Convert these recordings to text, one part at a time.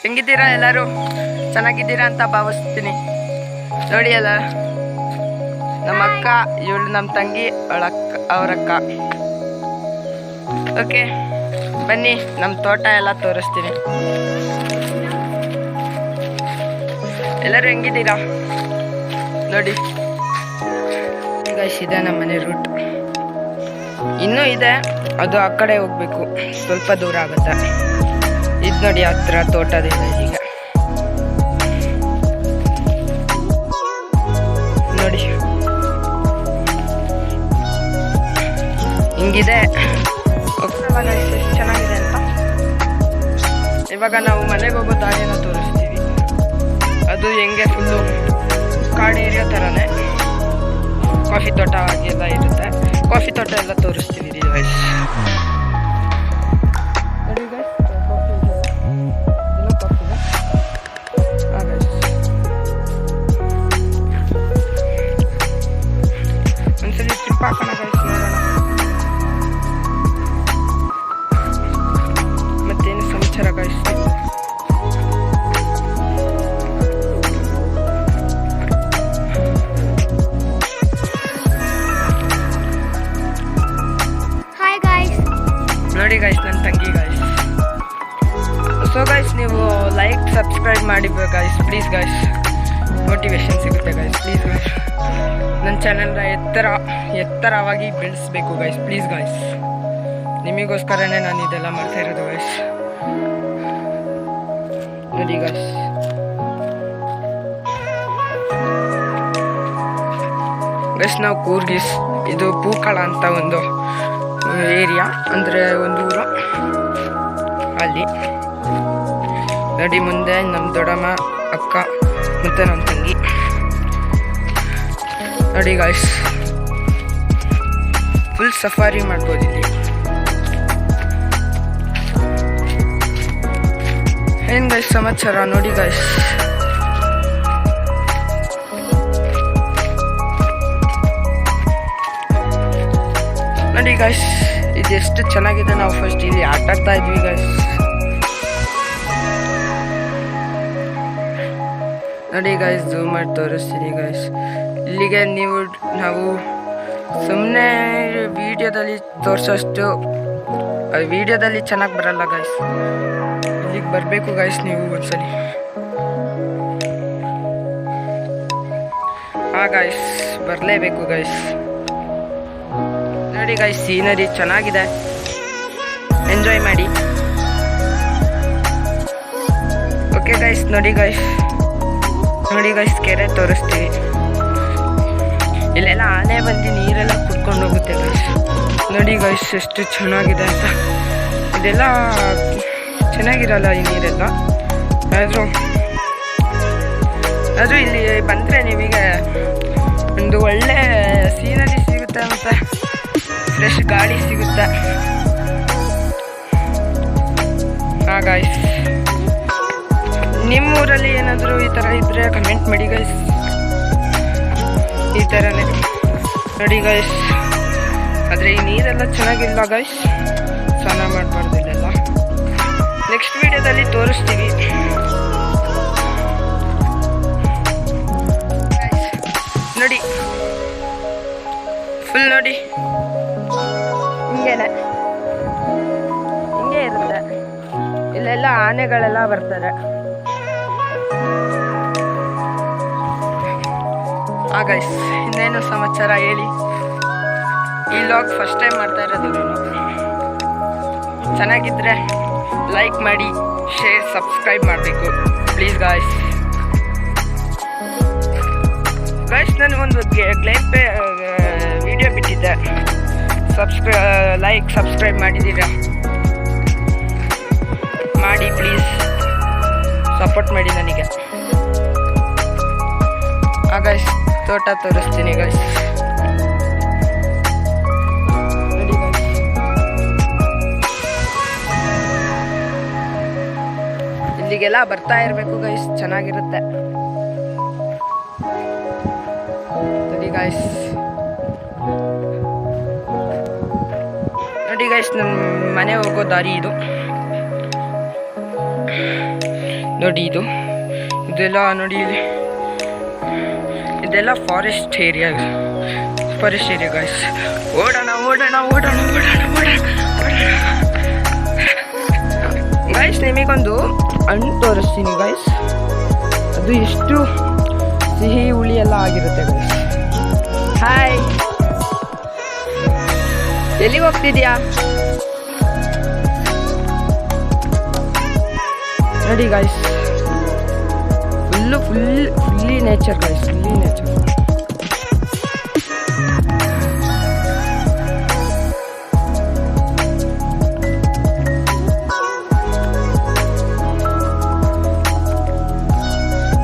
ಹೆಂಗಿದ್ದೀರಾ ಎಲ್ಲರೂ? ಚೆನ್ನಾಗಿದ್ದೀರಾ ಅಂತ ಭಾವಿಸ್ತೀನಿ. ನೋಡಿ ಅಲ್ಲ, ನಮ್ಮ ಅಕ್ಕ, ಇವಳು ನಮ್ಮ ತಂಗಿ, ಅವರಕ್ಕ. ಓಕೆ, ಬನ್ನಿ ನಮ್ಮ ತೋಟ ಎಲ್ಲ ತೋರಿಸ್ತೀನಿ. ಎಲ್ಲರೂ ಹೆಂಗಿದ್ದೀರಾ ನೋಡಿ. ಗೈಸ್, ಇದೆ ನಮ್ಮ ಮನೆ ರೂಟ್. ಇನ್ನೂ ಇದೆ, ಅದು ಆ ಕಡೆ ಹೋಗ್ಬೇಕು, ಸ್ವಲ್ಪ ದೂರ ಆಗುತ್ತೆ. ಇದು ನೋಡಿ, ಹತ್ರ ತೋಟದಿಂದ ಈಗ ನೋಡಿ ಹಿಂಗಿದೆ. ಎಷ್ಟು ಚೆನ್ನಾಗಿದೆ ಅಂತ. ಇವಾಗ ನಾವು ಮನೆಗೆ ಹೋಗೋ ದಾರಿಯನ್ನು ತೋರಿಸ್ತೀವಿ. ಅದು ಹೆಂಗೆ ಫುಲ್ಲು ಕಾಡು ಏರಿಯಾ ಥರನೇ, ಕಾಫಿ ತೋಟ ಹಾಗೆಲ್ಲ ಇರುತ್ತೆ. ಕಾಫಿ ತೋಟ ಎಲ್ಲ ತೋರಿಸ್ತೀವಿ ಗೈಸ್. ಒಂದ್ಸಲಿ ಟ್ರಿಪ್ ಹಾಕೋಣ ಗೈಸ್, ನೋಡೋಣ ಮತ್ತೇನು ಸಮಾಚಾರ ಗೈಸ್. ನೋಡಿ ಗೈಸ್, ನನ್ನ ತಂಗಿ ಗೈಸ್. ಸೊ ಗೈಸ್, ನೀವು ಲೈಕ್ ಸಬ್ಸ್ಕ್ರೈಬ್ ಮಾಡಿ ಗೈಸ್, ಪ್ಲೀಸ್ ಗೈಸ್. ಮೋಟಿವೇಶನ್ ಸಿಗುತ್ತೆ ಗೈಸ್, ಪ್ಲೀಸ್ ಗೈಸ್. ನನ್ನ ಚಾನಲ್ನ ಎತ್ತರವಾಗಿ ಬೆಳೆಸಬೇಕು ಗೈಸ್, ಪ್ಲೀಸ್ ಗೈಸ್. ನಿಮಗೋಸ್ಕರನೇ ನಾನು ಇದೆಲ್ಲ ಮಾಡ್ತಾ ಇರೋದು ಗೈಸ್. ನೋಡಿ ಗೈಸ್, ಗೈಸ್ ನಾವು ಕೂರ್ಗಿಸ್, ಇದು ಪೂಕಳ ಅಂತ ಒಂದು ಏರಿಯಾ, ಅಂದರೆ ಒಂದು ಊರು. ಅಲ್ಲಿ ನೋಡಿ, ಮುಂದೆ ನಮ್ಮ ದೊಡ್ಡಮ್ಮ, ಅಕ್ಕ ಮತ್ತು ನಮ್ಮ ತಂಗಿ. ನೋಡಿ ಗಾಯ್ಸ್, ಫುಲ್ ಸಫಾರಿ ಮಾಡ್ಬೋದು ಇಲ್ಲಿ. ಏನು ಗಾಯ್ಸ್ ಸಮಾಚಾರ ನೋಡಿ ಗಾಯ್ಸ್. ನೋಡಿ ಗಾಯ್ಸ್, ಇದು ಎಷ್ಟು ಚೆನ್ನಾಗಿದೆ. ನಾವು ಫಸ್ಟ್ ಇಲ್ಲಿ ಆಟಾಡ್ತಾ ಇದ್ವಿ ಗಾಯ್ಸ್. ನೋಡಿ ಗಾಯ್ಸ್, ಝೂಮ್ ಮಾಡಿ ತೋರಿಸ್ತೀನಿ ಗಾಯ್ಸ್. ಇಲ್ಲಿಗೆ ನಾವು ಸುಮ್ಮನೆ ವಿಡಿಯೋದಲ್ಲಿ ತೋರಿಸೋಷ್ಟು ವಿಡಿಯೋದಲ್ಲಿ ಚೆನ್ನಾಗಿ ಬರಲ್ಲ ಗಾಯ್ಸ್. ಇಲ್ಲಿಗೆ ಬರಬೇಕು ಗಾಯ್ಸ್ ನೀವು ಒಂದ್ಸಲಿ. ಗಾಯ್ಸ್, ಬರಲೇಬೇಕು ಗಾಯ್ಸ್. ನೋಡಿ ಗಾಯ್ಸ್, ಸೀನರಿ ಚೆನ್ನಾಗಿದೆ, ಎಂಜಾಯ್ ಮಾಡಿ. ಓಕೆ ಗಾಯ್ಸ್, ನೋಡಿ ಗಾಯ್ಸ್, ಕೆರೆ ತೋರಿಸ್ತೀವಿ. ಇಲ್ಲೆಲ್ಲ ಆನೆ ಬಂದು ನೀರೆಲ್ಲ ಕುಡ್ಕೊಂಡು ಹೋಗುತ್ತೆ ಗಾಯ್ಸ್. ನೋಡಿ ಗಾಯ್ಸ್, ಎಷ್ಟು ಚೆನ್ನಾಗಿದೆ ಅಂತ. ಇದೆಲ್ಲ ಚೆನ್ನಾಗಿರಲ್ಲ ಈ ನೀರೆಲ್ಲ, ಆದರೂ ಇಲ್ಲಿ ಬಂದರೆ ನಿಮಗೆ ಒಂದು ಒಳ್ಳೆ ಸೀನರಿ ಸಿಗುತ್ತೆ, ಮತ್ತು ಫ್ರೆಶ್ ಗಾಳಿ ಸಿಗುತ್ತೆ. ಗಾಯ್ಸ್, ನಿಮ್ಮೂರಲ್ಲಿ ಏನಾದರೂ ಈ ಥರ ಇದ್ದರೆ ಕಮೆಂಟ್ ಮಾಡಿ ಗೈಸ್. ಈ ಥರನೇ ನೋಡಿ ಗೈಸ್. ಆದರೆ ಈ ನೀರೆಲ್ಲ ಚೆನ್ನಾಗಿಲ್ಲ ಗೈಸ್, ಸ್ನಾನ ಮಾಡಬಾರ್ದು ಇಲ್ಲೆಲ್ಲ. ನೆಕ್ಸ್ಟ್ ವಿಡಿಯೋದಲ್ಲಿ ತೋರಿಸ್ತೀವಿ. ನೋಡಿ, ಫುಲ್ ನೋಡಿ, ಹಿಂಗೆ ಇರುತ್ತೆ. ಇಲ್ಲೆಲ್ಲ ಆನೆಗಳೆಲ್ಲ ಬರ್ತಾರೆ. ಗೈಸ್, ಇನ್ನೇನು ಸಮಾಚಾರ ಹೇಳಿ. ಈ ವ್ಲಾಗ್ ಫಸ್ಟ್ ಟೈಮ್ ಮಾಡ್ತಾ ಇರೋದು ನಾನು. ಚೆನ್ನಾಗಿದ್ದರೆ ಲೈಕ್ ಮಾಡಿ, ಶೇರ್, ಸಬ್ಸ್ಕ್ರೈಬ್ ಮಾಡಬೇಕು ಪ್ಲೀಸ್ ಗಾಯ್ಸ್. ನಾನು ಒಂದು ಗ್ಲೇಮ್ ಪೇ ವಿಡಿಯೋ ಬಿಟ್ಟಿದ್ದೆ, ಲೈಕ್ ಸಬ್ಸ್ಕ್ರೈಬ್ ಮಾಡಿದ್ದೀರಾ? ಮಾಡಿ ಪ್ಲೀಸ್, ಸಪೋರ್ಟ್ ಮಾಡಿ ನನಗೆ. ಗೈಸ್, ತೋಟ ತೋರಿಸ್ತೀನಿ ಗೈಸ್. ನೋಡಿ ಗೈಸ್, ಇಲ್ಲಿಗೆಲ್ಲ ಬರ್ತಾ ಇರಬೇಕು ಗೈಸ್, ಚೆನ್ನಾಗಿರುತ್ತೆ. ನೋಡಿ ಗೈಸ್, ನೋಡಿ ಗೈಸ್, ನಮ್ಮ ಮನೆ ಹೋಗೋ ದಾರಿ ಇದು. ನೋಡಿ ಇದೆಲ್ಲ ನೋಡಿ ಇಲ್ಲಿ ಇದೆಲ್ಲ ಫಾರೆಸ್ಟ್ ಏರಿಯಾ ಗಾಯ್ಸ್. ಓಡೋಣ ಗೈಸ್. ನಿಮಗೊಂದು ಹಣ್ಣು ತೋರಿಸ್ತೀನಿ ಗೈಸ್. ಅದು ಎಷ್ಟು ಸಿಹಿ ಹುಳಿ ಎಲ್ಲ ಆಗಿರುತ್ತೆ ಗೈಸ್. ಹಾಯ್, ಎಲ್ಲಿಗೆ ಹೋಗ್ತಿದ್ಯಾ? ನೋಡಿ guys, fully nature guys, fully nature.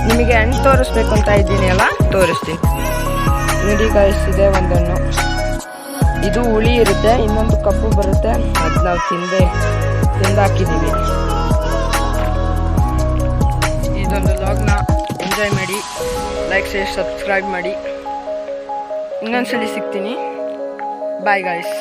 ನಿಮಗೆ ಹಣ್ಣು ತೋರಿಸ್ಬೇಕು ಅಂತ ಇದ್ದೀನಿ ಅಲ್ಲ, ತೋರಿಸ್ತೀನಿ ನೋಡಿ ಗೈಸ್. ಇದೆ ಒಂದನ್ನು, ಇದು ಹುಳಿ ಇರುತ್ತೆ, ಇನ್ನೊಂದು ಕಪ್ಪು ಬರುತ್ತೆ, ಅದು ನಾವು ತಿಂದಾಕಿದ್ದೀವಿ. ಇದೊಂದು ವ್ಲಾಗ್ನ ಎಂಜಾಯ್ ಮಾಡಿ, ಲೈಕ್ ಶೇರ್ ಸಬ್ಸ್ಕ್ರೈಬ್ ಮಾಡಿ. ಇನ್ನೊಂದ್ಸಲಿ ಸಿಗ್ತೀನಿ. Bye guys.